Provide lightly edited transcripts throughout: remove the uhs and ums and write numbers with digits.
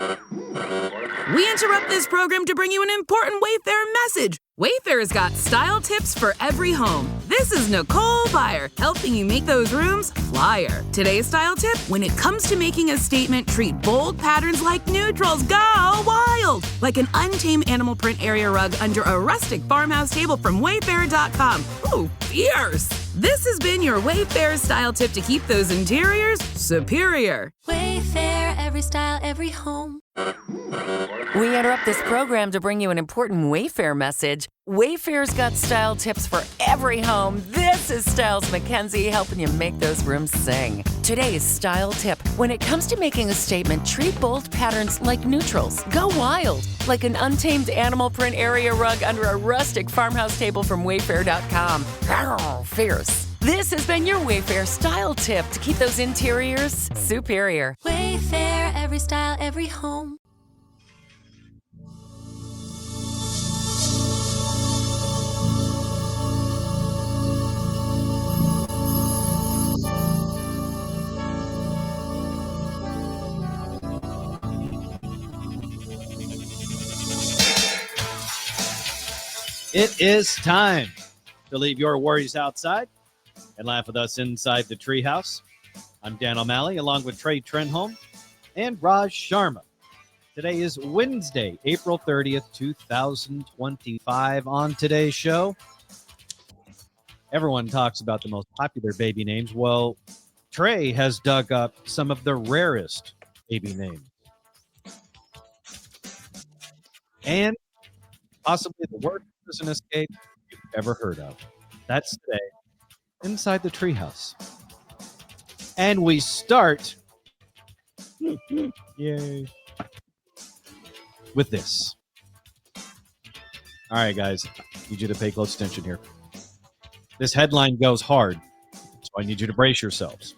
We interrupt this program to bring you an important Wayfair message. Wayfair's got style tips for every home. This is Nicole Byer, helping you make those rooms flyer. Today's style tip: when it comes to making a statement, treat bold patterns like neutrals. Go wild! Like an untamed animal print area rug under a rustic farmhouse table from Wayfair.com. Ooh, fierce! This has been your Wayfair style tip to keep those interiors superior. Wayfair, every style, every home. We interrupt this program to bring you an important Wayfair message. Wayfair's got style tips for every home. This is Styles Mackenzie helping you make those rooms sing. Today's style tip: when it comes to making a statement, treat bold patterns like neutrals. Go wild, like an untamed animal print area rug under a rustic farmhouse table from Wayfair.com. Arr, fierce. This has been your Wayfair style tip to keep those interiors superior. Wayfair, every style, every home. It is time to leave your worries outside and laugh with us inside the Treehouse. I'm Dan O'Malley, along with Trey Trenholm and Raj Sharma. Today is Wednesday, April 30th, 2025. On today's show, everyone talks about the most popular baby names. Well, Trey has dug up some of the rarest baby names. And possibly the worst prison escape you've ever heard of. That's today inside the Treehouse. And we start yay, with this. All right, guys, I need you to pay close attention here. This headline goes hard, so I need you to brace yourselves.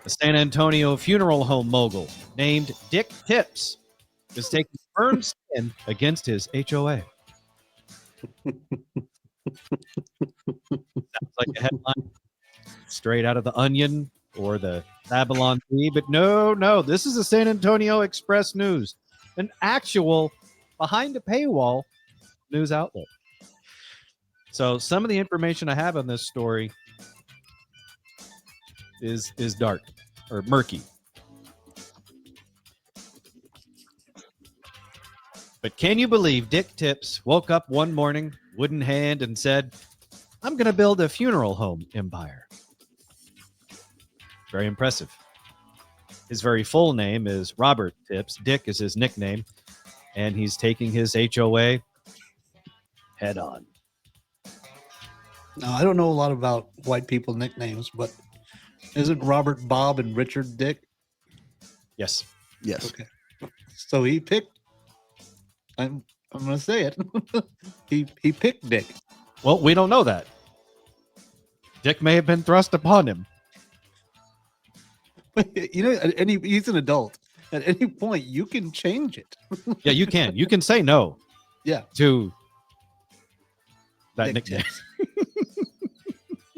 The San Antonio funeral home mogul named Dick Tips is taking firm stand against his HOA. Sounds like a headline straight out of The Onion or the Babylon Bee, but no, this is the San Antonio Express News, an actual behind a paywall news outlet. So some of the information I have on this story is dark or murky. But can you believe Dick Tips woke up one morning, wood in hand, and said, "I'm going to build a funeral home empire"? Very impressive. His very full name is Robert Tips. Dick is his nickname, and he's taking his HOA head on. Now, I don't know a lot about white people nicknames, but isn't Robert Bob and Richard Dick? Yes. Okay. So he picked. I'm going to say it. he picked Dick. Well, we don't know that. Dick may have been thrust upon him. You know, he's an adult. At any point, you can change it. Yeah, you can. You can say no. Yeah. To that Dick nickname.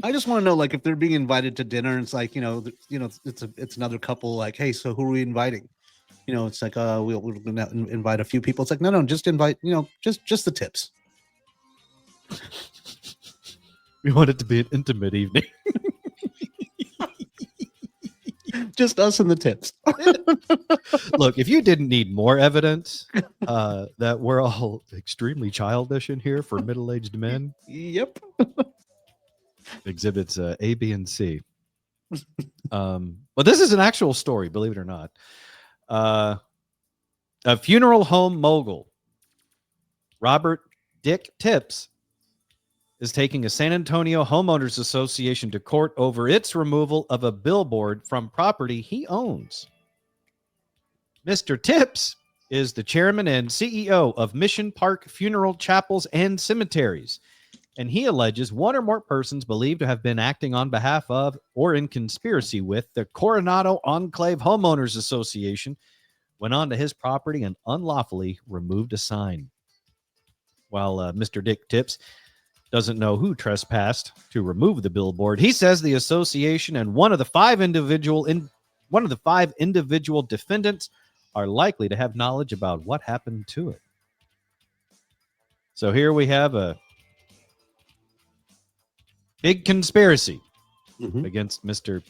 I just want to know, like, if they're being invited to dinner, and it's like, it's another couple. Like, hey, so who are we inviting? It's like, we're going to invite a few people. It's like, no, just invite, just the Tips. We want it to be an intimate evening. Just us and the Tips. Look, if you didn't need more evidence that we're all extremely childish in here for middle-aged men. Yep. Exhibits A, B, and C. But this is an actual story, believe it or not. A funeral home mogul, Robert Dick Tips, is taking a San Antonio Homeowners Association to court over its removal of a billboard from property he owns. Mr. Tips is the chairman and CEO of Mission Park Funeral Chapels and Cemeteries, and he alleges one or more persons believed to have been acting on behalf of or in conspiracy with the Coronado Enclave Homeowners Association went onto his property and unlawfully removed a sign. While Mr. Dick Tips doesn't know who trespassed to remove the billboard, he says the association and one of the five individual One of the 5 individual defendants are likely to have knowledge about what happened to it. So here we have a big conspiracy against Mr.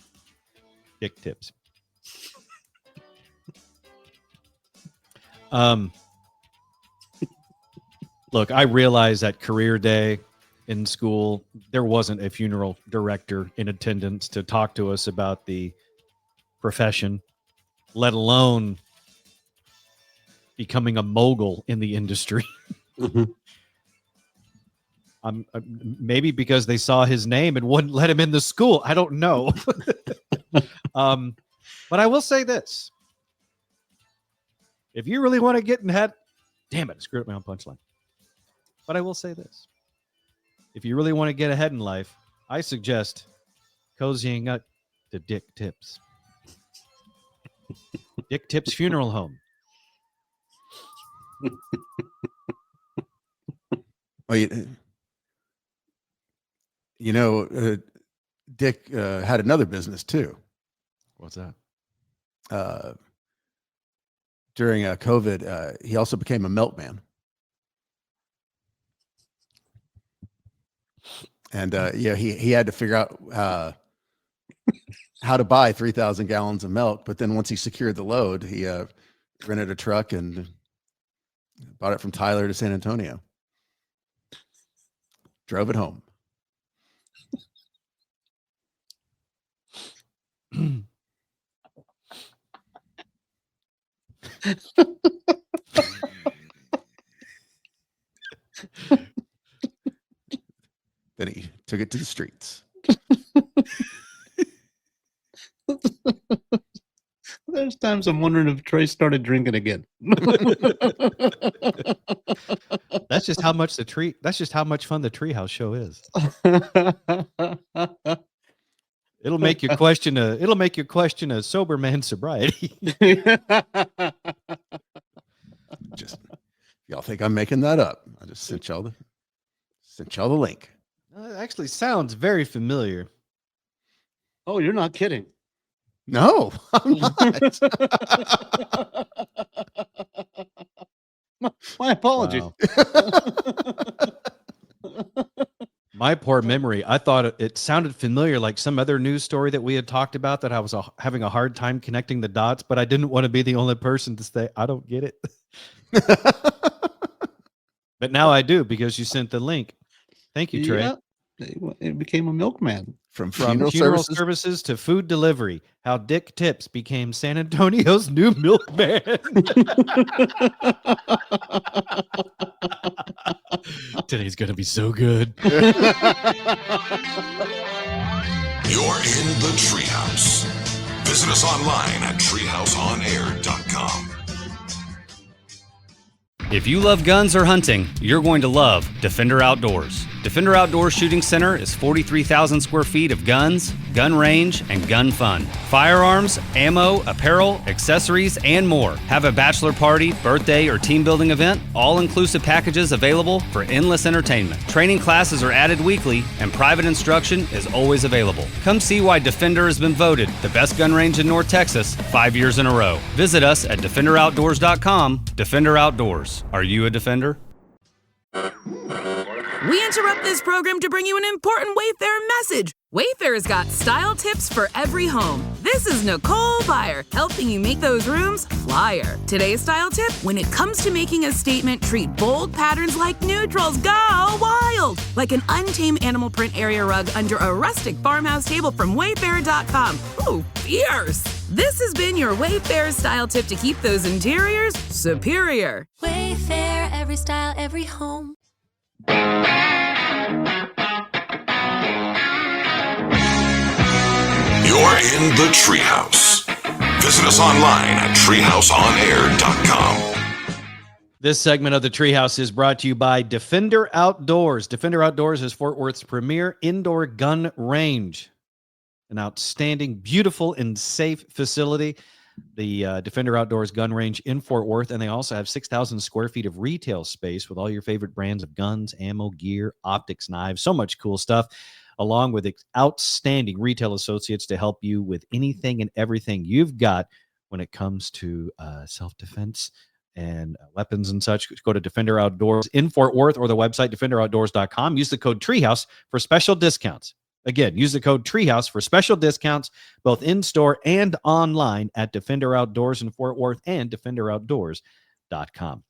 Dick Tips. Look, I realize that career day in school, there wasn't a funeral director in attendance to talk to us about the profession, let alone becoming a mogul in the industry. Maybe because they saw his name and wouldn't let him in the school. I don't know. But I will say this. If you really want to get in head, damn it, I screwed up my own punchline. But I will say this. If you really want to get ahead in life, I suggest cozying up to Dick Tips. Dick Tips Funeral Home. Well, Dick had another business too. What's that? During COVID, he also became a milkman. And he had to figure out how to buy 3,000 gallons of milk. But then once he secured the load, he rented a truck and bought it from Tyler to San Antonio. Drove it home. Then he took it to the streets. There's times I'm wondering if Trey started drinking again. That's just how much that's just how much fun the Treehouse show is. It'll make you question a sober man's sobriety. Just y'all think I'm making that up. I just sent y'all the link. It actually sounds very familiar. Oh, you're not kidding. No, I'm not. My apologies. Wow. My poor memory. I thought it sounded familiar, like some other news story that we had talked about that I was having a hard time connecting the dots, but I didn't want to be the only person to say, I don't get it. But now I do because you sent the link. Thank you, Trey. Yeah, it became a milkman. From funeral services? services to food delivery, how Dick Tips became San Antonio's new milkman. Today's going to be so good. You're in the Treehouse. Visit us online at treehouseonair.com. If you love guns or hunting, you're going to love Defender Outdoors. Defender Outdoors Shooting Center is 43,000 square feet of guns, gun range, and gun fun. Firearms, ammo, apparel, accessories, and more. Have a bachelor party, birthday, or team building event? All-inclusive packages available for endless entertainment. Training classes are added weekly, and private instruction is always available. Come see why Defender has been voted the best gun range in North Texas 5 years in a row. Visit us at defenderoutdoors.com. Defender Outdoors. Are you a defender? We interrupt this program to bring you an important Wayfair message. Wayfair's got style tips for every home. This is Nicole Byer, helping you make those rooms flyer. Today's style tip, when it comes to making a statement, treat bold patterns like neutrals. Go wild! Like an untamed animal print area rug under a rustic farmhouse table from Wayfair.com. Ooh, fierce! This has been your Wayfair style tip to keep those interiors superior. Wayfair, every style, every home. You're in the Treehouse. Visit us online at treehouseonair.com. This segment of the Treehouse is brought to you by Defender Outdoors. Defender Outdoors is Fort Worth's premier indoor gun range. An outstanding, beautiful, and safe facility. The Defender Outdoors gun range in Fort Worth, and they also have 6,000 square feet of retail space with all your favorite brands of guns, ammo, gear, optics, knives, so much cool stuff. along with outstanding retail associates to help you with anything and everything you've got when it comes to self-defense and weapons and such. Go to Defender Outdoors in Fort Worth or the website defenderoutdoors.com. Use the code Treehouse for special discounts. Again, use the code Treehouse for special discounts both in-store and online at Defender Outdoors in Fort Worth and defenderoutdoors.com.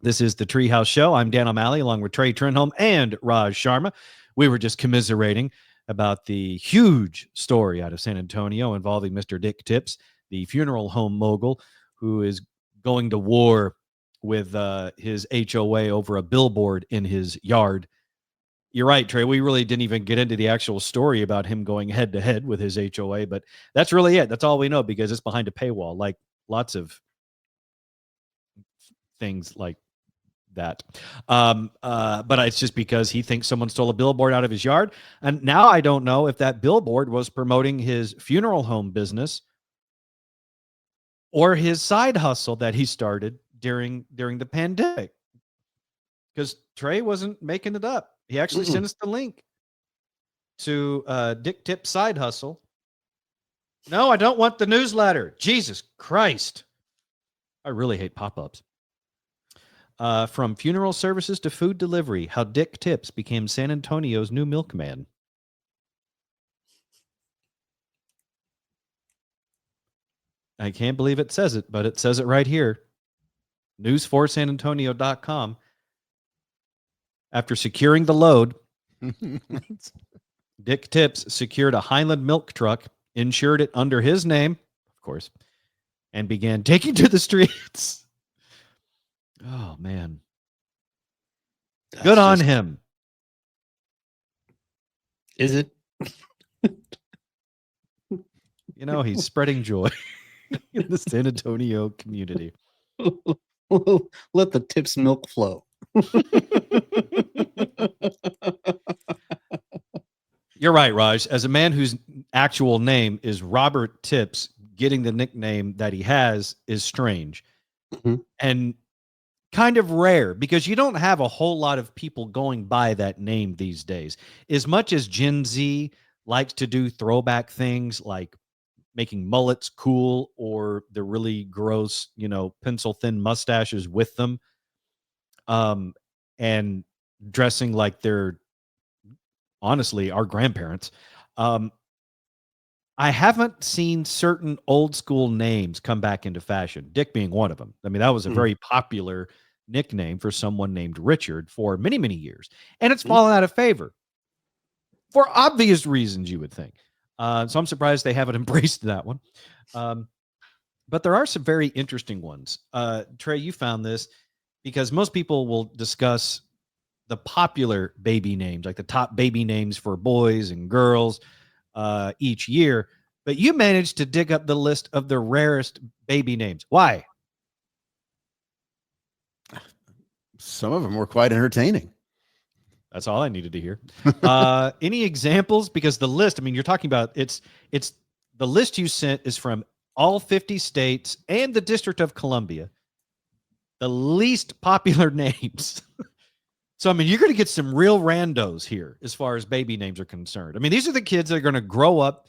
This is the Treehouse Show. I'm Dan O'Malley along with Trey Trenholm and Raj Sharma. We were just commiserating about the huge story out of San Antonio involving Mr. Dick Tips, the funeral home mogul who is going to war with his HOA over a billboard in his yard. You're right, Trey. We really didn't even get into the actual story about him going head to head with his HOA, but that's really it. That's all we know because it's behind a paywall, like lots of things like that. But it's just because he thinks someone stole a billboard out of his yard. And now I don't know if that billboard was promoting his funeral home business or his side hustle that he started during the pandemic. Because Trey wasn't making it up. He actually sent us the link to Dick Tip's side hustle. No, I don't want the newsletter. Jesus Christ. I really hate pop-ups. From funeral services to food delivery, how Dick Tips became San Antonio's new milkman. I can't believe it says it, but it says it right here. News4SanAntonio.com. After securing the load, Dick Tips secured a Highland milk truck, insured it under his name, of course, and began taking to the streets. Oh, man. Good on him. Is it? You know, he's spreading joy in the San Antonio community. Let the Tips milk flow. You're right, Raj. As a man whose actual name is Robert Tips, getting the nickname that he has is strange and kind of rare because you don't have a whole lot of people going by that name these days. As much as Gen Z likes to do throwback things like making mullets cool or the really gross, pencil thin mustaches with them, and dressing like they're honestly our grandparents. I haven't seen certain old school names come back into fashion, Dick being one of them. I mean, that was a very popular nickname for someone named Richard for many, many years. And it's fallen out of favor for obvious reasons, you would think. So I'm surprised they haven't embraced that one. But there are some very interesting ones. Trey, you found this because most people will discuss the popular baby names, like the top baby names for boys and girls each year. But you managed to dig up the list of the rarest baby names. Why? Some of them were quite entertaining. That's all I needed to hear. Any examples? Because the list, I mean, you're talking about it's the list you sent is from all 50 states and the District of Columbia. The least popular names. So, I mean, you're going to get some real randos here as far as baby names are concerned. I mean, these are the kids that are going to grow up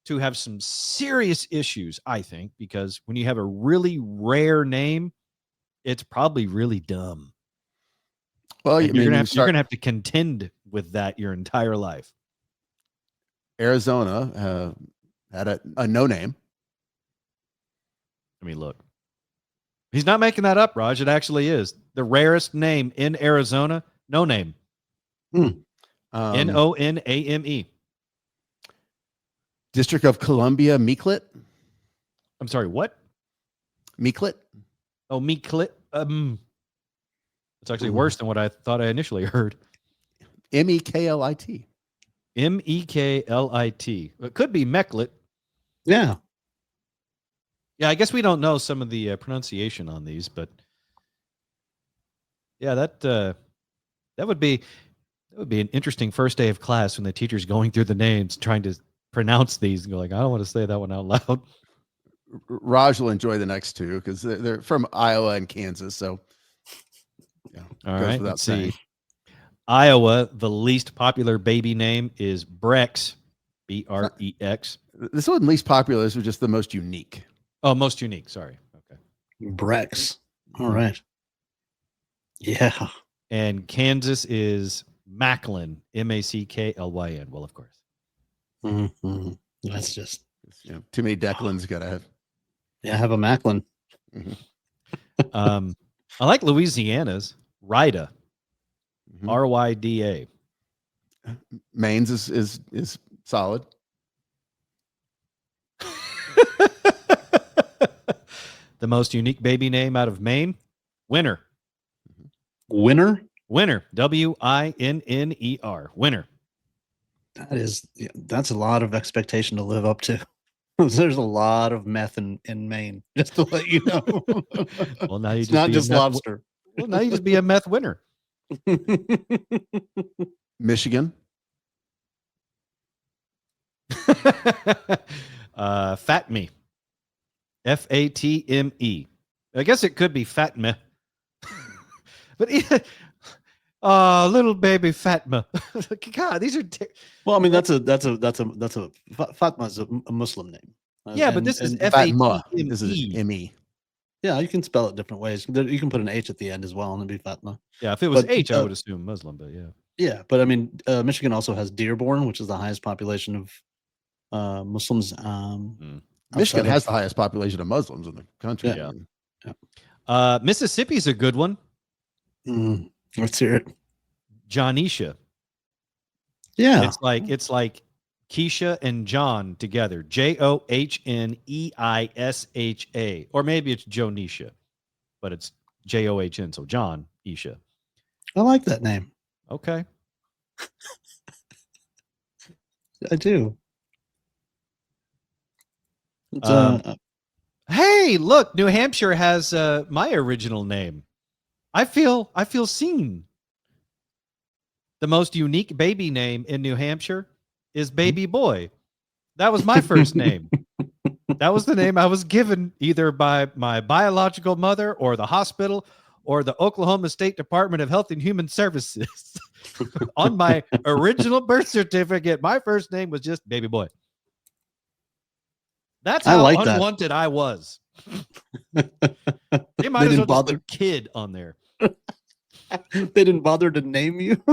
to have some serious issues, I think, because when you have a really rare name, it's probably really dumb. Well, you're going to have to contend with that your entire life. Arizona had a no name. I mean, look. He's not making that up, Raj. It actually is. The rarest name in Arizona, no name. Noname. District of Columbia, Meeklet. I'm sorry, what? Meeklet. Oh, Meeklet. It's actually worse than what I thought I initially heard. Meklit. Meklit. It could be Meklit. Yeah. Yeah, I guess we don't know some of the pronunciation on these, but yeah, that would be an interesting first day of class when the teacher's going through the names, trying to pronounce these, and go like, I don't want to say that one out loud. Raj will enjoy the next two because they're from Iowa and Kansas. So, yeah. All right, let's see. Iowa, the least popular baby name is Brex, Brex. This wasn't least popular. This was just the most unique. Oh, most unique. Sorry. Okay. Brex. All right. Yeah. And Kansas is Macklin, Macklyn. Well, of course. Mm-hmm. That's just too many Declans got to have. Yeah, have a Macklin. I like Louisiana's Ryda, Ryda. Maine's is solid. The most unique baby name out of Maine, Winner. Winner? Winner. Winner. Winner. That's a lot of expectation to live up to. There's a lot of meth in Maine, just to let you know. Well, now you it's not just lobster. Well, now you just be a meth winner. Michigan. Fatme. Fatme. I guess it could be Fatma. But little baby Fatma. God, these are well, I mean that's a Fatma's a Muslim name. Yeah, but this is Fatma. Fatme. This is M-E. Yeah, you can spell it different ways. You can put an H at the end as well, and it'd be Fatma. Yeah, if it was H, I would assume Muslim, but yeah. Yeah, but I mean, Michigan also has Dearborn, which is the highest population of Muslims. Michigan has the highest population of Muslims in the country. Yeah. Mississippi's a good one. Let's hear it. Johnisha. Yeah. It's like Keisha and John together. Johneisha. Or maybe it's Jonisha, but it's John. So John Isha. I like that name. Okay. I do. Hey, look, New Hampshire has my original name. I feel seen. The most unique baby name in New Hampshire is Baby Boy. That was my first name. That was the name I was given either by my biological mother or the hospital or the Oklahoma State Department of Health and Human Services. On my original birth certificate, my first name was just Baby Boy. That's how unwanted I was. They might as well just put kid on there. They didn't bother to name you.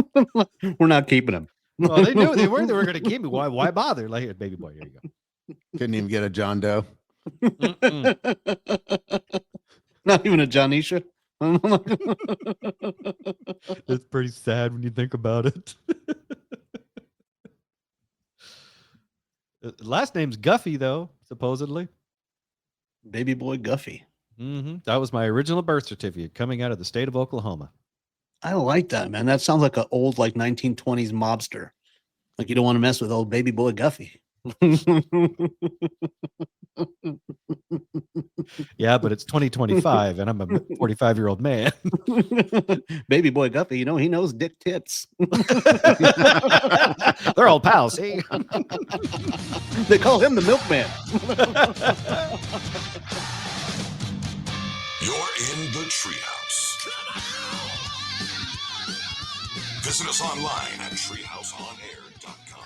We're not keeping him. Well, they knew they were going to keep me. Why bother? Like, here, Baby Boy, here you go. Couldn't even get a John Doe. Not even a Johnisha. It's pretty sad when you think about it. Last name's Guffey, though, supposedly. Baby Boy Guffey. That was my original birth certificate coming out of the state of Oklahoma. I like that, man. That sounds like an old, 1920s mobster. Like you don't want to mess with old Baby Boy Guffey. Yeah, but it's 2025 and I'm a 45-year-old man. Baby Boy Guffey, he knows dick tits. They're all pals, see? They call him the milkman. You're in the Treehouse. Visit us online at treehouseonair.com.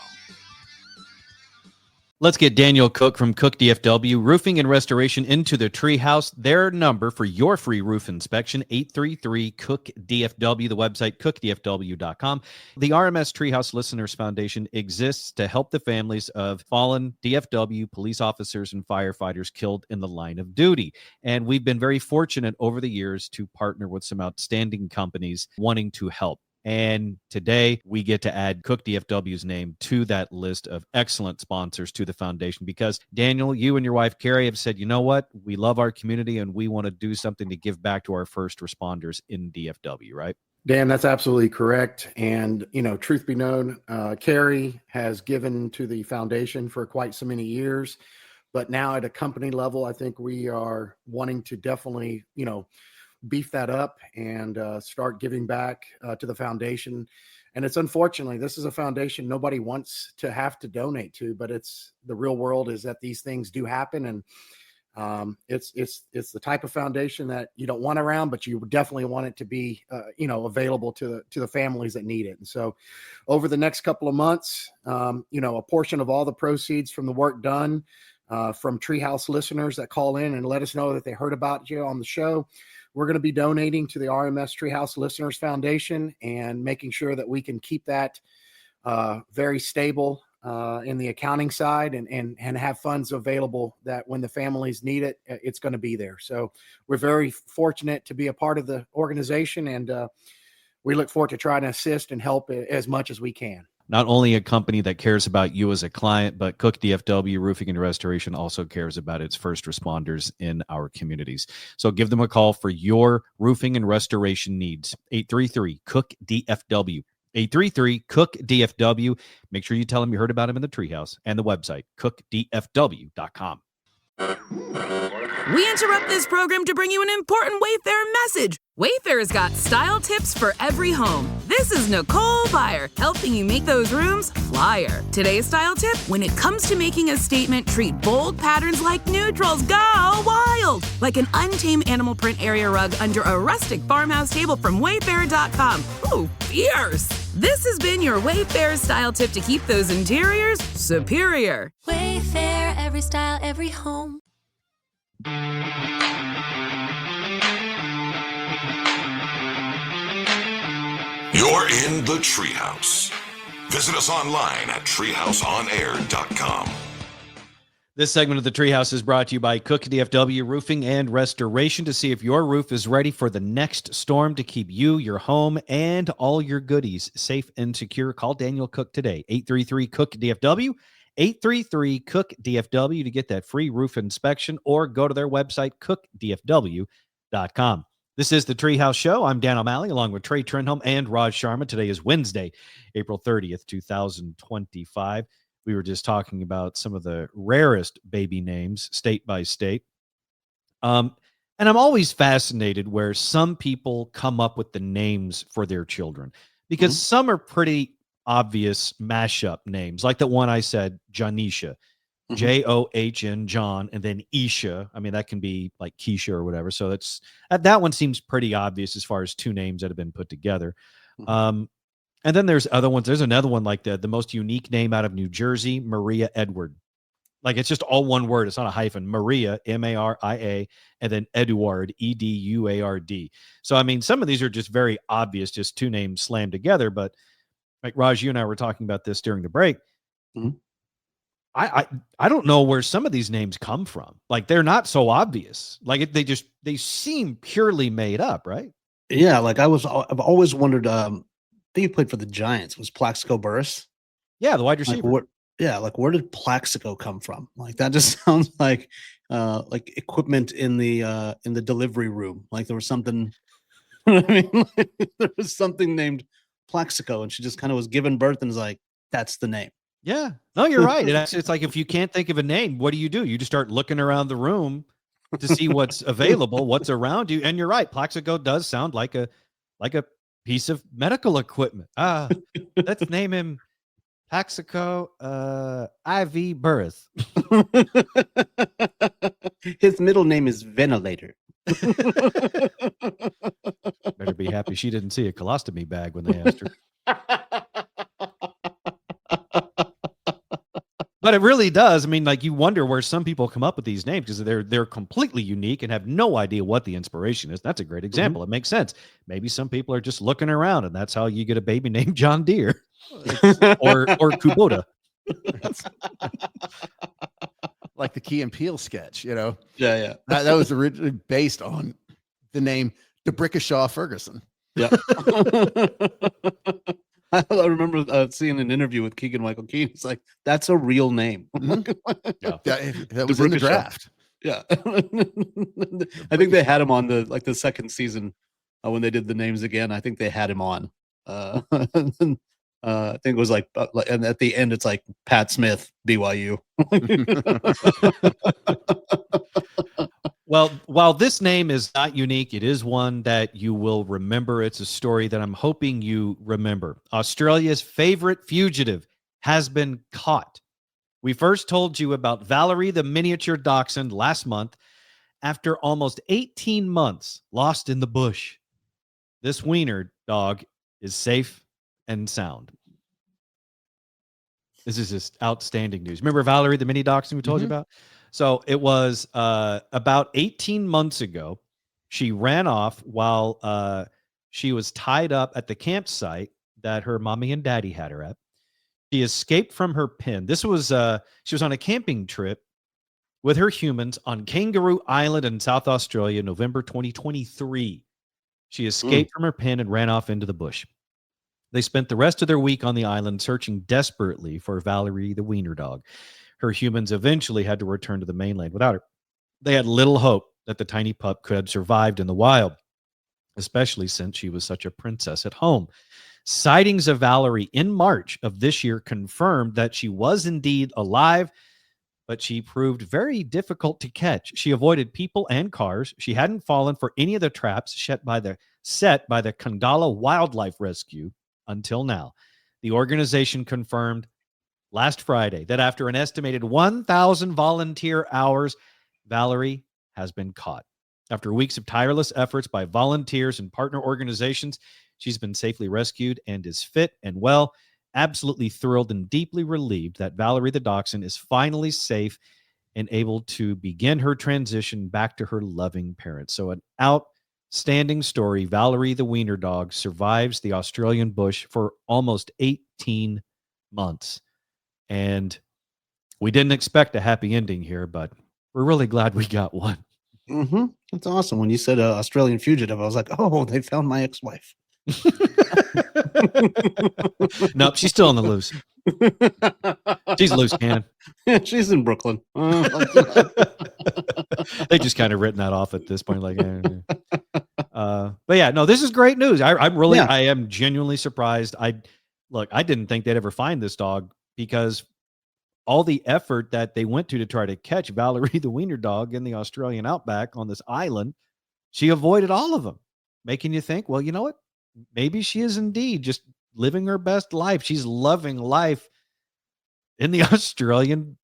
Let's get Daniel Cook from Cook DFW Roofing and Restoration into the Treehouse. Their number for your free roof inspection, 833-COOK-DFW, the website cookdfw.com. The RMS Treehouse Listeners Foundation exists to help the families of fallen DFW police officers and firefighters killed in the line of duty. And we've been very fortunate over the years to partner with some outstanding companies wanting to help. And today we get to add Cook DFW's name to that list of excellent sponsors to the foundation because, Daniel, you and your wife, Carrie, have said, you know what? We love our community and we want to do something to give back to our first responders in DFW, right? Dan, that's absolutely correct. And, truth be known, Carrie has given to the foundation for quite so many years. But now at a company level, I think we are wanting to definitely, beef that up and start giving back to the foundation. And it's unfortunately, this is a foundation nobody wants to have to donate to, but it's the real world is that these things do happen. And It's the type of foundation that you don't want around, but you definitely want it to be, available to the families that need it. And so over the next couple of months, a portion of all the proceeds from the work done from Treehouse listeners that call in and let us know that they heard about you on the show, we're going to be donating to the RMS Treehouse Listeners Foundation and making sure that we can keep that very stable in the accounting side and have funds available that when the families need it, it's going to be there. So we're very fortunate to be a part of the organization, and we look forward to trying to assist and help as much as we can. Not only a company that cares about you as a client, but Cook DFW Roofing and Restoration also cares about its first responders in our communities. So give them a call for your roofing and restoration needs. 833-COOK-DFW. 833-COOK-DFW. Make sure you tell them you heard about them in the Treehouse, and the website, cookdfw.com. We interrupt this program to bring you an important Wayfair message. Wayfair's got style tips for every home. This is Nicole Byer, helping you make those rooms flyer. Today's style tip: when it comes to making a statement, treat bold patterns like neutrals. Go wild! Like an untamed animal print area rug under a rustic farmhouse table from Wayfair.com. Ooh, fierce! This has been your Wayfair style tip to keep those interiors superior. Wayfair, every style, every home. You're in the Treehouse. Visit us online at treehouseonair.com. This segment of the Treehouse is brought to you by Cook DFW Roofing and Restoration. To see if your roof is ready for the next storm to keep you, your home, and all your goodies safe and secure, call Daniel Cook today. 833-COOK-DFW. 833-COOK-DFW to get that free roof inspection, or go to their website, cookdfw.com. This is the Treehouse Show. I'm Dan O'Malley, along with Trey Trenholm and Raj Sharma. Today is Wednesday, April 30th, 2025. We were just talking about some of the rarest baby names, state by state. And I'm always fascinated where some people come up with the names for their children, because some are pretty obvious mashup names, like the one I said, Janisha, John, John, and then Isha. I mean, that can be like Keisha or whatever. So that one seems pretty obvious as far as two names that have been put together. And then there's other ones. There's another one like the most unique name out of New Jersey, Maria Edward. Like, it's just all one word. It's not a hyphen. Maria, Maria, and then Eduard, Eduard. So, I mean, some of these are just very obvious, just two names slammed together. But like Raj, you and I were talking about this during the break. I don't know where some of these names come from. Like, they're not so obvious. Like, they seem purely made up, right? Yeah, like I've always wondered. I think he played for the Giants. Was Plaxico Burress? Yeah, the wide receiver. Where did Plaxico come from? Like, that just sounds like equipment in the delivery room. Like, there was something. I mean, there was something named Plaxico, and she just kind of was given birth and was like, that's the name. Yeah. No, you're right. It's like, if you can't think of a name, what do? You just start looking around the room to see what's available, what's around you. And you're right. Plaxico does sound like a piece of medical equipment. Let's name him Plaxico IV birth. His middle name is Ventilator. Better be happy she didn't see a colostomy bag when they asked her. But it really does. I mean, like, you wonder where some people come up with these names, because they're completely unique and have no idea what the inspiration is. That's a great example. It makes sense. Maybe some people are just looking around, and that's how you get a baby named John Deere or Kubota. Like the Key and Peele sketch, Yeah. That was originally based on the name DeBrickashaw Ferguson. Yeah. I remember seeing an interview with Keegan-Michael Key. It's like, that's a real name. That was in the draft. Yeah. I think they had him on the second season when they did the names again. I think they had him on. I think it was like, and at the end, it's like Pat Smith, BYU. Well, while this name is not unique, it is one that you will remember. It's a story that I'm hoping you remember. Australia's favorite fugitive has been caught. We first told you about Valerie, the miniature dachshund, last month, After almost 18 months lost in the bush, this wiener dog is safe and sound. This is just outstanding news. Remember Valerie, the mini dachshund we told you about? So it was about 18 months ago. She ran off while she was tied up at the campsite that her mommy and daddy had her at. She escaped from her pen. This was she was on a camping trip with her humans on Kangaroo Island in South Australia, November 2023. She escaped from her pen and ran off into the bush. They spent the rest of their week on the island searching desperately for Valerie the wiener dog. Her humans eventually had to return to the mainland without her. They had little hope that the tiny pup could have survived in the wild, especially since she was such a princess at home. Sightings of Valerie in March of this year confirmed that she was indeed alive, but she proved very difficult to catch. She avoided people and cars. She hadn't fallen for any of the traps set by the Kangala Wildlife Rescue until now. The organization confirmed last Friday that after an estimated 1,000 volunteer hours, Valerie has been caught. After weeks of tireless efforts by volunteers and partner organizations, she's been safely rescued and is fit and well. Absolutely thrilled and deeply relieved that Valerie the dachshund is finally safe and able to begin her transition back to her loving parents. So an outstanding story. Valerie the wiener dog survives the Australian bush for almost 18 months. And we didn't expect a happy ending here, but we're really glad we got one. That's awesome. When you said Australian fugitive, I was like, oh, they found my ex-wife. Nope, she's still on the loose. She's loose cannon. She's in Brooklyn. They just kind of written that off at this point. Like, but yeah, no, this is great news. I am genuinely surprised. I didn't think they'd ever find this dog because all the effort that they went to try to catch Valerie the wiener dog in the Australian outback on this island, she avoided all of them, making you think, well, you know what? Maybe she is indeed just living her best life. She's loving life in the Australian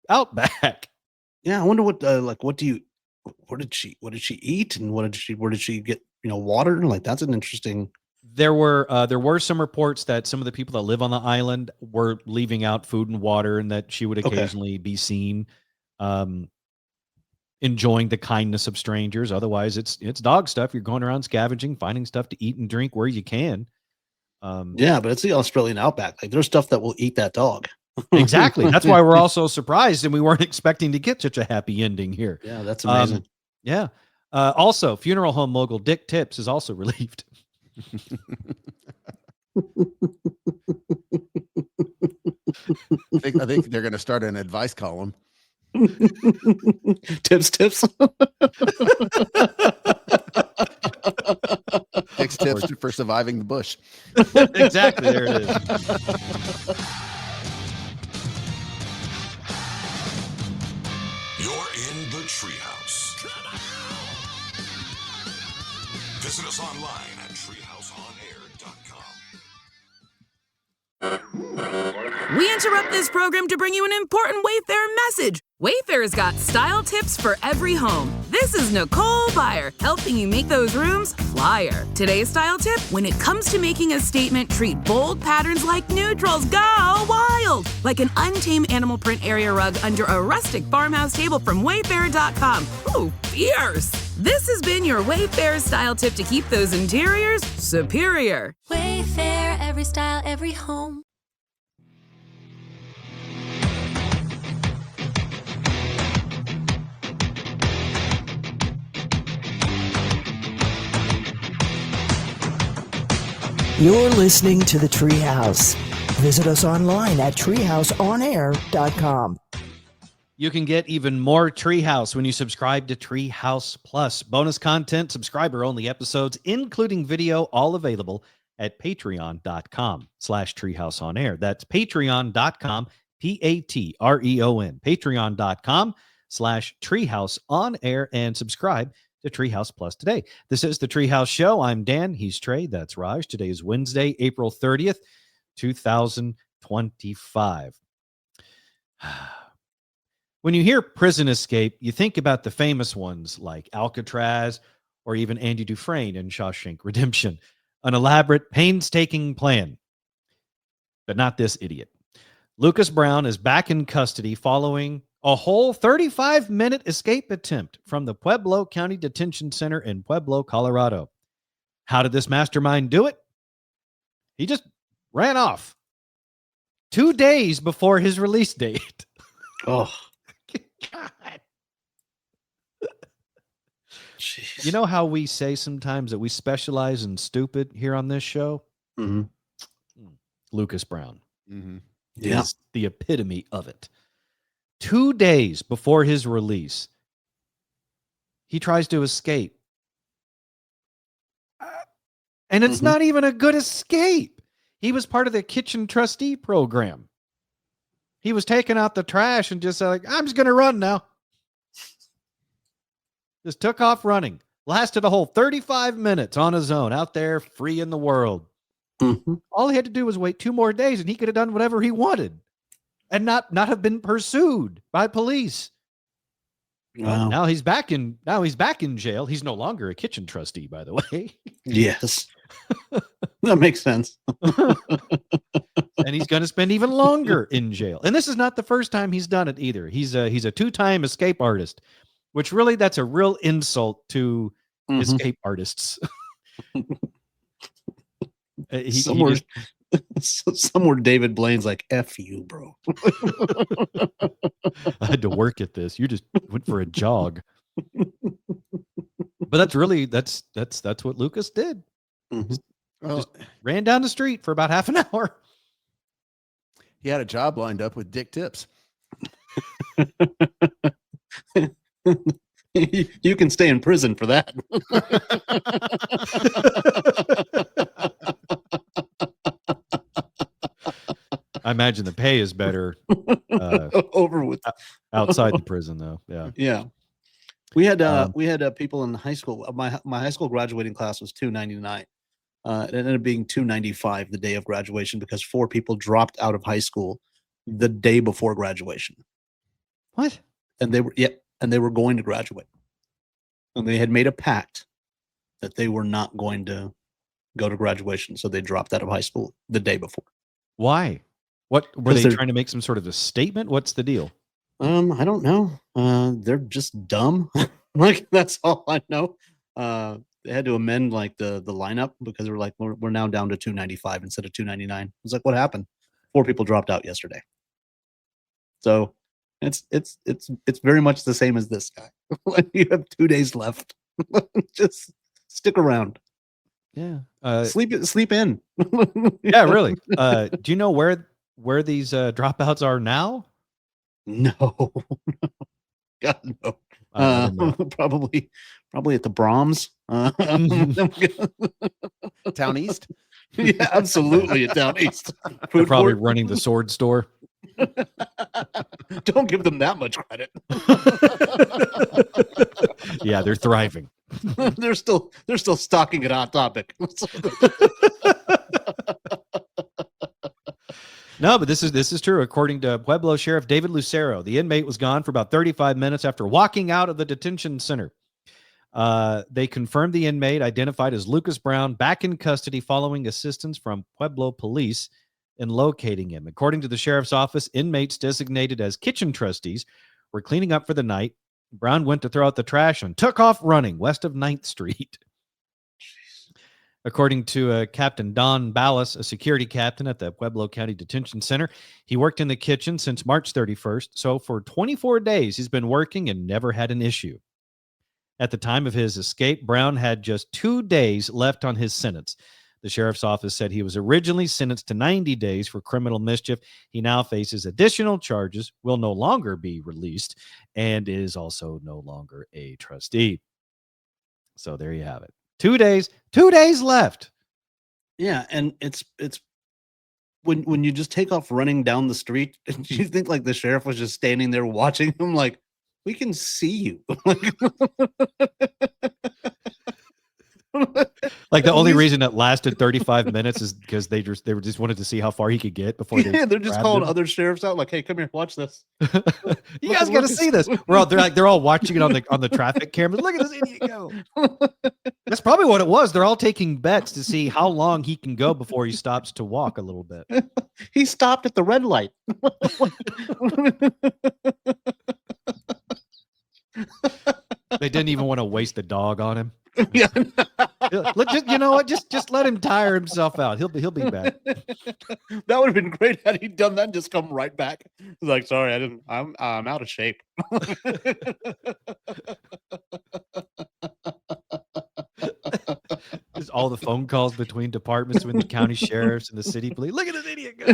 outback. Yeah, I wonder what where did she eat and where did she get water? Like that's an interesting. There were some reports that some of the people that live on the island were leaving out food and water, and that she would occasionally be seen enjoying the kindness of strangers. Otherwise, it's dog stuff. You're going around scavenging, finding stuff to eat and drink where you can. Yeah, but it's the Australian outback. Like there's stuff that will eat that dog. Exactly. That's why we're all so surprised, and we weren't expecting to get such a happy ending here. Yeah, that's amazing. Yeah. Also, funeral home mogul Dick Tips is also relieved. I think they're going to start an advice column. Tips. Tips for surviving the bush. Exactly. There it is. You're in the Treehouse. Visit us online at treehouseonair.com. We interrupt this program to bring you an important Wayfair message. Wayfair's got style tips for every home. This is Nicole Byer, helping you make those rooms flyer. Today's style tip: when it comes to making a statement, treat bold patterns like neutrals. Go wild! Like an untamed animal print area rug under a rustic farmhouse table from Wayfair.com. Ooh, fierce! This has been your Wayfair style tip to keep those interiors superior. Wayfair, every style, every home. You're listening to the Treehouse. Visit us online at treehouseonair.com. You can get even more Treehouse when you subscribe to Treehouse Plus. Bonus content, subscriber-only episodes, including video, all available at patreon.com/treehouseonair. That's patreon.com, Patreon, patreon.com/treehouseonair, and subscribe to Treehouse Plus today. This is the Treehouse Show. I'm Dan. He's Trey. That's Raj. Today is Wednesday, April 30th, 2025. When you hear prison escape, you think about the famous ones like Alcatraz or even Andy Dufresne in Shawshank Redemption, an elaborate, painstaking plan. But not this idiot. Lucas Brown is back in custody following a whole 35-minute escape attempt from the Pueblo County Detention Center in Pueblo, Colorado. How did this mastermind do it? He just ran off 2 days before his release date. Oh, God. jeez. You know how we say sometimes that we specialize in stupid here on this show? Mhm. Lucas Brown Yeah. is the epitome of it. 2 days before his release, he tries to escape. And it's not even a good escape. He was part of the kitchen trustee program. He was taking out the trash and just like, I'm just going to run now. Just took off running. Lasted a whole 35 minutes on his own out there free in the world. All he had to do was wait 2 more days and he could have done whatever he wanted and not have been pursued by police. Wow. Now he's back in jail. He's no longer a kitchen trustee, by the way. Yes. That makes sense. And he's going to spend even longer in jail. And this is not the first time he's done it either. He's a 2-time escape artist, which really that's a real insult to escape artists. Somewhere David Blaine's like, F you, bro. I had to work at this. You just went for a jog. But that's what Lucas did. Just ran down the street for about half an hour. He had a job lined up with Dick Tips. You can stay in prison for that. I imagine the pay is better over with outside the prison, though. Yeah. Yeah. We had people in high school. My high school graduating class was 299. It ended up being 295 the day of graduation because 4 people dropped out of high school the day before graduation. What? And they were going to graduate. And they had made a pact that they were not going to go to graduation, so they dropped out of high school the day before. Why? What were they trying to make some sort of a statement? What's the deal? I don't know. They're just dumb. Like that's all I know. They had to amend like the lineup because they were like we're now down to 295 instead of 299. I was like, what happened? 4 people dropped out yesterday. So it's very much the same as this guy. You have 2 days left. Just stick around. Yeah. Sleep in. Yeah, really. Do you know where these dropouts are now? No. God no. Probably at the Brahms. Town East. Yeah, absolutely at Town East. They're probably running the sword store. Don't give them that much credit. Yeah, they're thriving. They're still stocking at Hot Topic. No, but this is true. According to Pueblo Sheriff David Lucero, the inmate was gone for about 35 minutes after walking out of the detention center. They confirmed the inmate, identified as Lucas Brown, back in custody following assistance from Pueblo police in locating him. According to the sheriff's office, inmates designated as kitchen trustees were cleaning up for the night. Brown went to throw out the trash and took off running west of 9th Street. According to Captain Don Ballas, a security captain at the Pueblo County Detention Center, he worked in the kitchen since March 31st. So for 24 days, he's been working and never had an issue. At the time of his escape, Brown had just 2 days left on his sentence. The sheriff's office said he was originally sentenced to 90 days for criminal mischief. He now faces additional charges, will no longer be released, and is also no longer a trustee. So there you have it. 2 days left. Yeah, and it's when you just take off running down the street, and you think like the sheriff was just standing there watching him, like we can see you. Like the only reason it lasted 35 minutes is because they just wanted to see how far he could get before they. Yeah, they're just calling him. other sheriffs out, like, "Hey, come here, watch this. You guys got to see this." They're all watching it on the traffic cameras. Look at this idiot go. That's probably what it was. They're all taking bets to see how long he can go before he stops to walk a little bit. He stopped at the red light. They didn't even want to waste the dog on him. Yeah. Look, you know what? Just let him tire himself out. He'll be back. That would have been great had he done that and just come right back. He's like, "Sorry, I'm out of shape." Just all the phone calls between departments, between the county sheriffs and the city police. Look at this idiot go.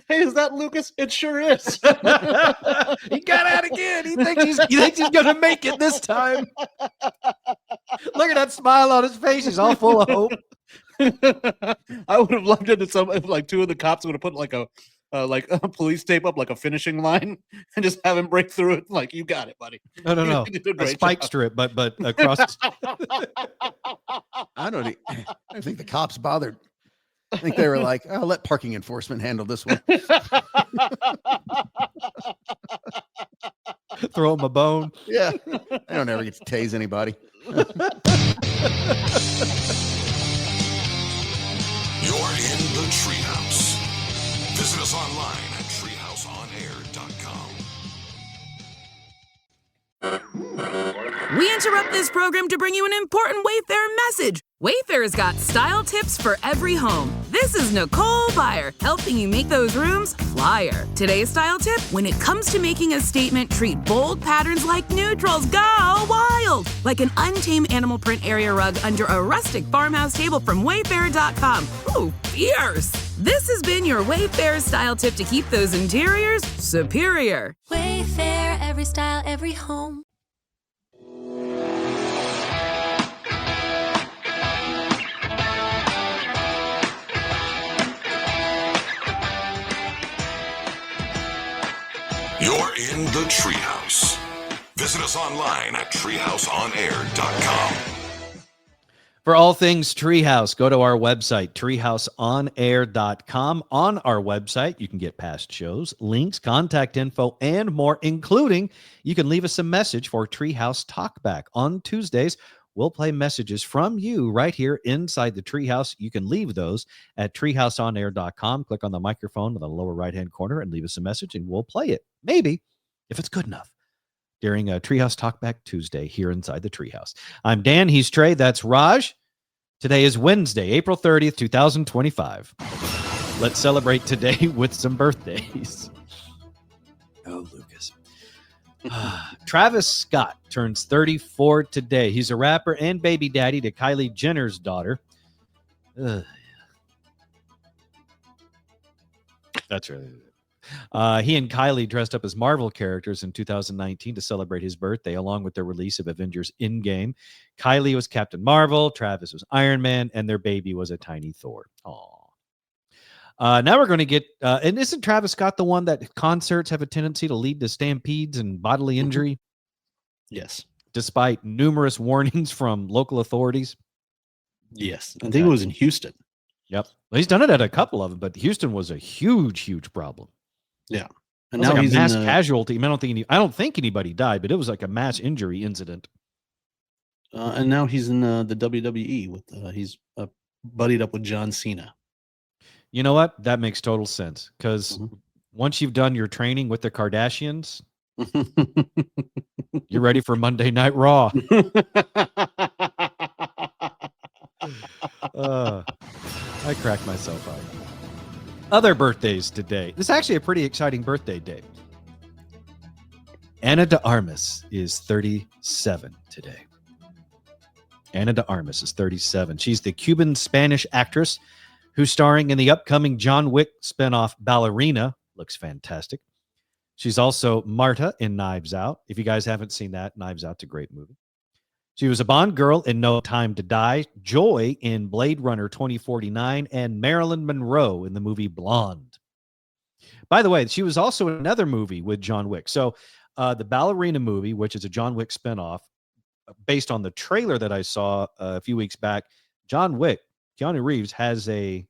Hey, is that Lucas? It sure is. He got out again. He thinks he's gonna make it this time. Look at that smile on his face. He's all full of hope. I would have loved it if like two of the cops would have put like a police tape up like a finishing line and just have him break through it. Like, "You got it, buddy." No. A spike strip, but across. I don't think the cops bothered. I think they were like, "I'll let parking enforcement handle this one." Throw him a bone. Yeah. I don't ever get to tase anybody. You're in the Treehouse. Visit us online at treehouseonair.com. We interrupt this program to bring you an important Wayfair message. Wayfair's got style tips for every home. This is Nicole Byer, helping you make those rooms flyer. Today's style tip: when it comes to making a statement, treat bold patterns like neutrals. Go wild! Like an untamed animal print area rug under a rustic farmhouse table from Wayfair.com. Ooh, fierce! This has been your Wayfair style tip to keep those interiors superior. Wayfair, every style, every home. You're in the Treehouse. Visit us online at treehouseonair.com. For all things Treehouse, go to our website, treehouseonair.com. On our website, you can get past shows, links, contact info, and more, including you can leave us a message for Treehouse Talkback. On Tuesdays, we'll play messages from you right here inside the Treehouse. You can leave those at treehouseonair.com. Click on the microphone in the lower right-hand corner and leave us a message, and we'll play it. Maybe, if it's good enough, during a Treehouse Talkback Tuesday here inside the Treehouse. I'm Dan. He's Trey. That's Raj. Today is Wednesday, April 30th, 2025. Let's celebrate today with some birthdays. Oh, Lucas. Travis Scott turns 34 today. He's a rapper and baby daddy to Kylie Jenner's daughter. That's really it. He and Kylie dressed up as Marvel characters in 2019 to celebrate his birthday, along with the release of Avengers Endgame. Kylie was Captain Marvel, Travis was Iron Man, and their baby was a tiny Thor. Aww. Now we're going to get, and isn't Travis Scott the one that concerts have a tendency to lead to stampedes and bodily injury? Yes. Despite numerous warnings from local authorities? Yes. I think it was in Houston. Yep. Well, he's done it at a couple of them, but Houston was a huge problem. Yeah. And now he's a mass casualty. I don't think anybody died, but it was like a mass injury incident. And now he's in the WWE with he's buddied up with John Cena. You know what? That makes total sense because once you've done your training with the Kardashians, you're ready for Monday Night Raw. I cracked myself up. Other birthdays today. This is actually a pretty exciting birthday day. Ana de Armas is 37 today. Ana de Armas is 37. She's the Cuban-Spanish actress who's starring in the upcoming John Wick spinoff Ballerina. Looks fantastic. She's also Marta in Knives Out. If you guys haven't seen that, Knives Out's a great movie. She was a Bond girl in No Time to Die, Joy in Blade Runner 2049, and Marilyn Monroe in the movie Blonde. By the way, she was also in another movie with John Wick. So the Ballerina movie, which is a John Wick spinoff, based on the trailer that I saw a few weeks back, John Wick, Keanu Reeves has an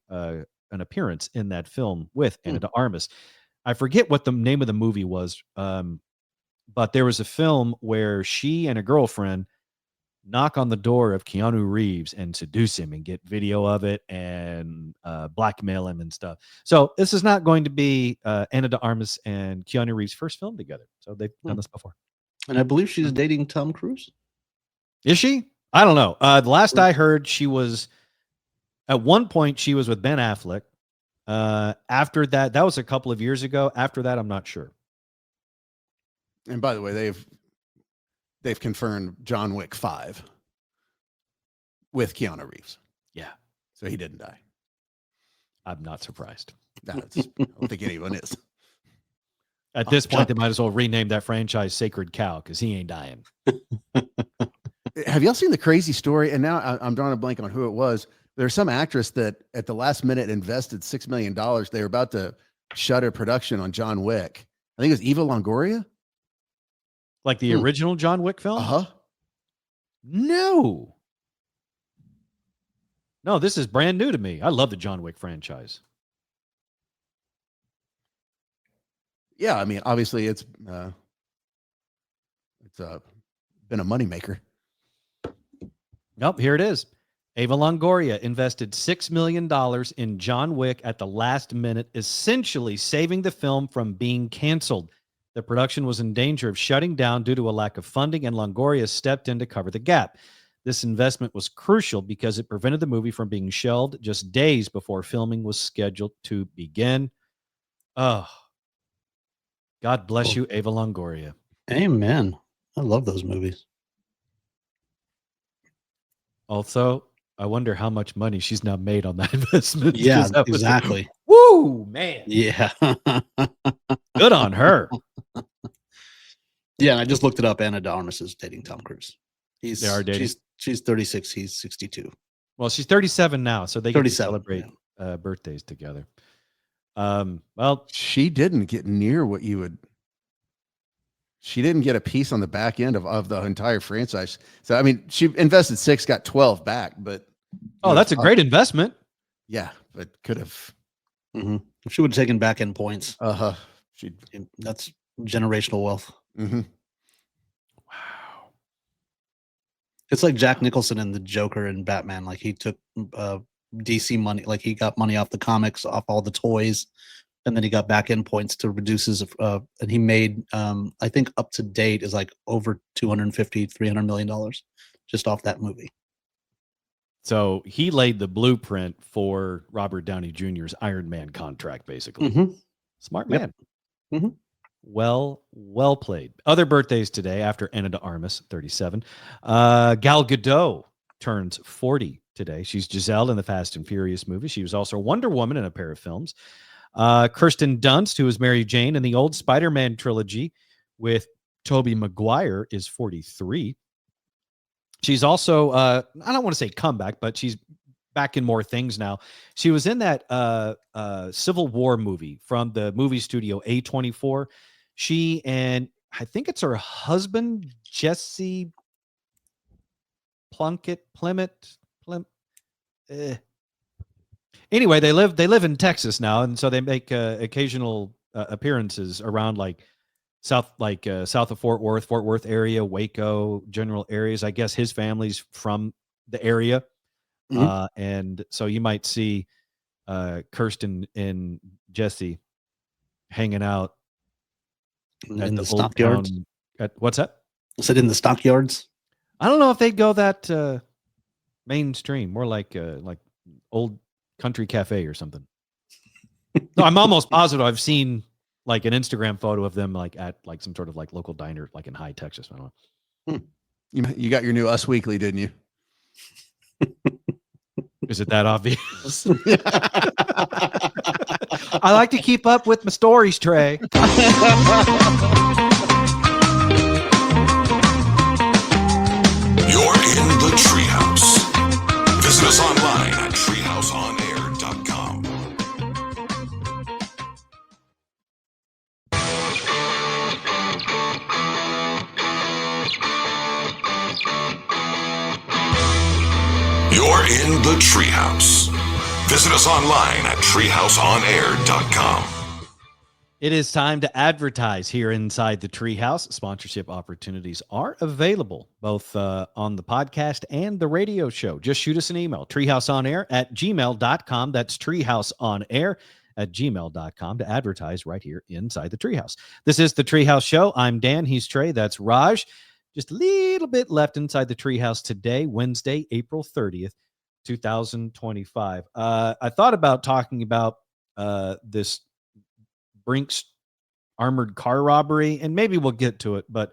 appearance in that film with Ana de Armas. I forget what the name of the movie was, but there was a film where she and a girlfriend knock on the door of Keanu Reeves and seduce him and get video of it and blackmail him and stuff. So this is not going to be Ana de Armas and Keanu Reeves' first film together. So they've done this before. And I believe she's dating Tom Cruise. Is she? I don't know. The last I heard, she was at one point she was with Ben Affleck. After that was a couple of years ago. After that, I'm not sure. And by the way, they've confirmed John Wick 5 with Keanu Reeves. Yeah. So he didn't die. I'm not surprised. I don't think anyone is. At this point, they might as well rename that franchise Sacred Cow because he ain't dying. Have y'all seen the crazy story? And now I'm drawing a blank on who it was. There's some actress that at the last minute invested $6 million. They were about to shutter production on John Wick. I think it was Eva Longoria. Like the original John Wick film? Uh-huh. No, this is brand new to me. I love the John Wick franchise. Yeah, I mean, obviously it's been a moneymaker. Nope, here it is. Eva Longoria invested $6 million in John Wick at the last minute, essentially saving the film from being canceled. The production was in danger of shutting down due to a lack of funding, and Longoria stepped in to cover the gap. This investment was crucial because it prevented the movie from being shelved just days before filming was scheduled to begin. Oh, God bless you, Eva Longoria. Amen. I love those movies. Also, I wonder how much money she's now made on that investment. Yeah, exactly. Woo, man. Yeah. Good on her. Yeah, and I just looked it up. Ana de Armas is dating Tom Cruise. They are dating. She's 36. He's 62. Well, she's 37 now, so they get to 37, celebrate birthdays together. Well, she didn't get near what you would. She didn't get a piece on the back end of the entire franchise. So, I mean, she invested 6, got 12 back, but. That's a great investment. Yeah, but could have. Mm-hmm. She would have taken back end points. That's generational wealth. Mm-hmm. Wow. It's like Jack Nicholson and the Joker and Batman. Like he took DC money, like he got money off the comics, off all the toys, and then he got back end points to reduce his, and he made, I think up to date is like over $250-300 million just off that movie. So he laid the blueprint for Robert Downey Jr.'s Iron Man contract, basically. Mm-hmm. Smart man. Yep. Mm-hmm. Well played. Other birthdays today after Ana de Armas, 37. Gal Gadot turns 40 today. She's Giselle in the Fast and Furious movie. She was also Wonder Woman in a pair of films. Kirsten Dunst, who was Mary Jane in the old Spider-Man trilogy with Tobey Maguire, is 43. She's also, I don't want to say comeback, but she's back in more things now. She was in that Civil War movie from the movie studio A24. She and I think it's her husband, Jesse Plummet. Anyway, they live in Texas now, and so they make occasional appearances around south of Fort Worth area, Waco, general areas. I guess his family's from the area. Mm-hmm. And so you might see Kirsten and Jesse hanging out in the stockyards. What's that? Is it in the stockyards? I don't know if they'd go that mainstream, more like old country cafe or something. No, I'm almost positive I've seen like an Instagram photo of them at some sort of local diner in High, Texas. I don't know. You got your new Us Weekly, didn't you? Is it that obvious? I like to keep up with my stories, Trey. You're in the Treehouse. Visit us online at treehouseonair.com. You're in the Treehouse. Visit us online at treehouseonair.com. It is time to advertise here inside the Treehouse. Sponsorship opportunities are available both on the podcast and the radio show. Just shoot us an email, treehouseonair@gmail.com. That's treehouseonair@gmail.com to advertise right here inside the Treehouse. This is the Treehouse Show. I'm Dan. He's Trey. That's Raj. Just a little bit left inside the Treehouse today, Wednesday, April 30th, 2025. I thought about talking about this Brinks armored car robbery, and maybe we'll get to it, but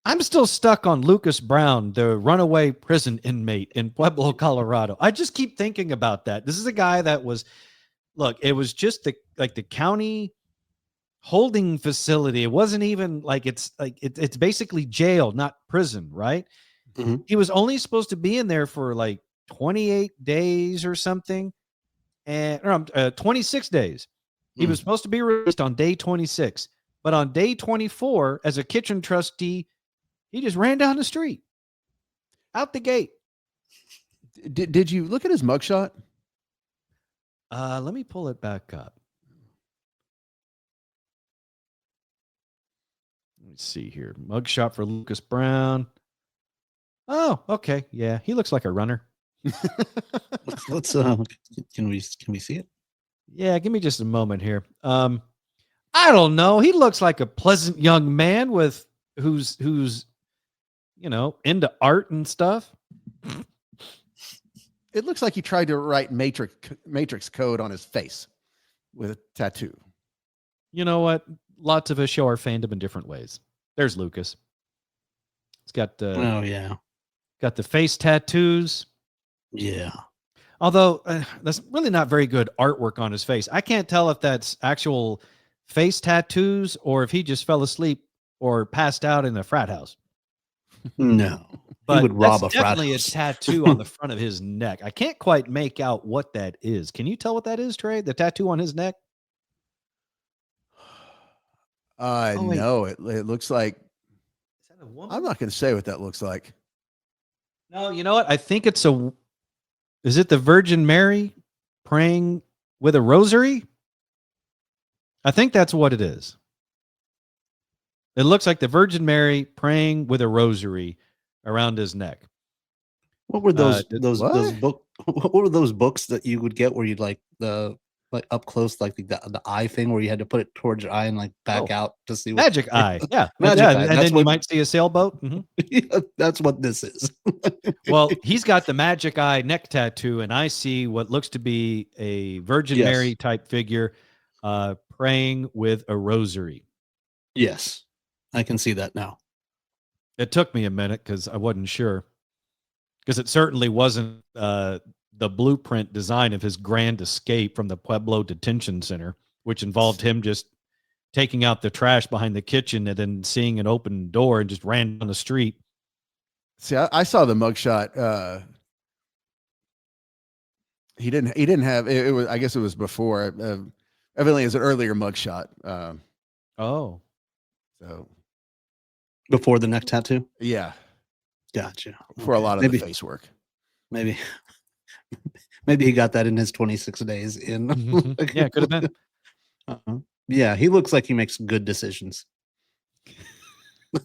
I'm still stuck on Lucas Brown, the runaway prison inmate in Pueblo, Colorado. I just keep thinking about that. This is a guy that was, look, it was just the county holding facility. It wasn't even like it's basically jail, not prison, right? Mm-hmm. He was only supposed to be in there for like 28 days or something, and 26 days. He was supposed to be released on day 26, but on day 24, as a kitchen trustee, he just ran down the street, out the gate. Did you look at his mugshot? Let me pull it back up. Let me see here. Mugshot for Lucas Brown. Oh, okay. Yeah, he looks like a runner. Let's can we see it? Yeah, give me just a moment here. I don't know. He looks like a pleasant young man with who's into art and stuff. It looks like he tried to write Matrix code on his face with a tattoo. You know what? Lots of us show our fandom in different ways. There's Lucas. He's got got the face tattoos. Yeah. Although that's really not very good artwork on his face. I can't tell if that's actual face tattoos or if he just fell asleep or passed out in a frat house. No, but he would rob a frat definitely house. A tattoo on the front of his neck. I can't quite make out what that is. Can you tell what that is, Trey? The tattoo on his neck? No, it looks like. Is that a woman? I'm not going to say what that looks like. No, you know what? I think it's is it the Virgin Mary praying with a rosary? I think that's what it is. It looks like the Virgin Mary praying with a rosary around his neck. What were those what were those books that you would get where you'd like up close, like the eye thing where you had to put it towards your eye and like back out to see Magic Eye. Yeah. Magic Eye. And then you might see a sailboat. Mm-hmm. Yeah, that's what this is. Well, he's got the Magic Eye neck tattoo, and I see what looks to be a Virgin Mary type figure praying with a rosary. Yes, I can see that now. It took me a minute because I wasn't sure, because it certainly wasn't the blueprint design of his grand escape from the Pueblo Detention Center, which involved him just taking out the trash behind the kitchen and then seeing an open door and just ran down the street. See, I saw the mugshot. He didn't have it was, I guess it was before. Evidently, it was an earlier mugshot. So before the neck tattoo. Yeah, gotcha. For a lot of the face work, maybe he got that in his 26 days in. Mm-hmm. Yeah, could have been. Yeah, he looks like he makes good decisions.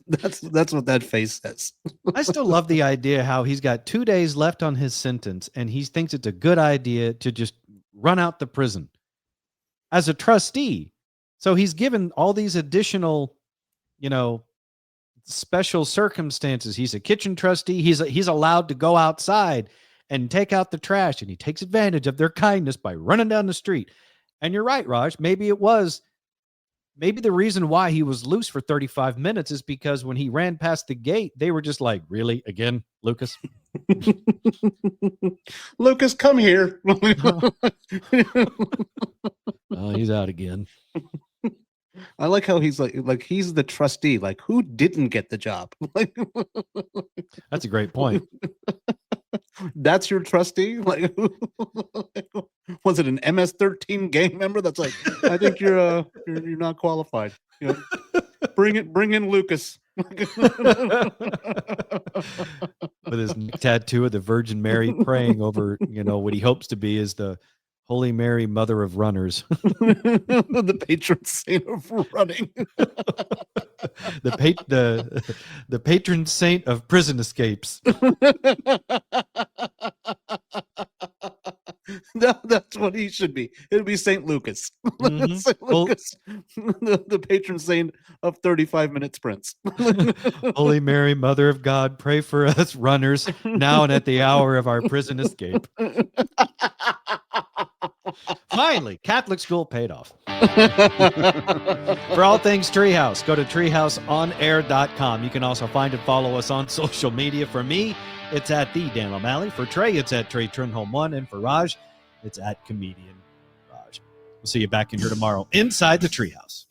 That's what that face says. I still love the idea how he's got 2 days left on his sentence and he thinks it's a good idea to just run out the prison as a trustee. So he's given all these additional, special circumstances. He's a kitchen trustee. He's allowed to go outside and take out the trash, and he takes advantage of their kindness by running down the street. And you're right, Raj. Maybe the reason why he was loose for 35 minutes is because when he ran past the gate, they were just like, really? Again, Lucas? Lucas, come here. Oh, he's out again. I like how he's like he's the trustee. Like, who didn't get the job? That's a great point. That's your trustee? Like, was it an MS-13 gang member that's like, I think you're not qualified. Bring in Lucas. with his neck tattoo of the Virgin Mary praying over, what he hopes to be is the Holy Mary, Mother of Runners. The patron saint of running. the patron saint of prison escapes. That's what he should be. It'll be St. Lucas. Mm-hmm. St. Lucas, the patron saint of 35-minute sprints. Holy Mary, Mother of God, pray for us runners now and at the hour of our prison escape. Finally, Catholic school paid off. For all things Treehouse, go to treehouseonair.com. You can also find and follow us on social media. For me, it's at the Dan O'Malley. For Trey, it's at Trey Trenholm 1. And for Raj, it's at Comedian Raj. We'll see you back in here tomorrow inside the Treehouse.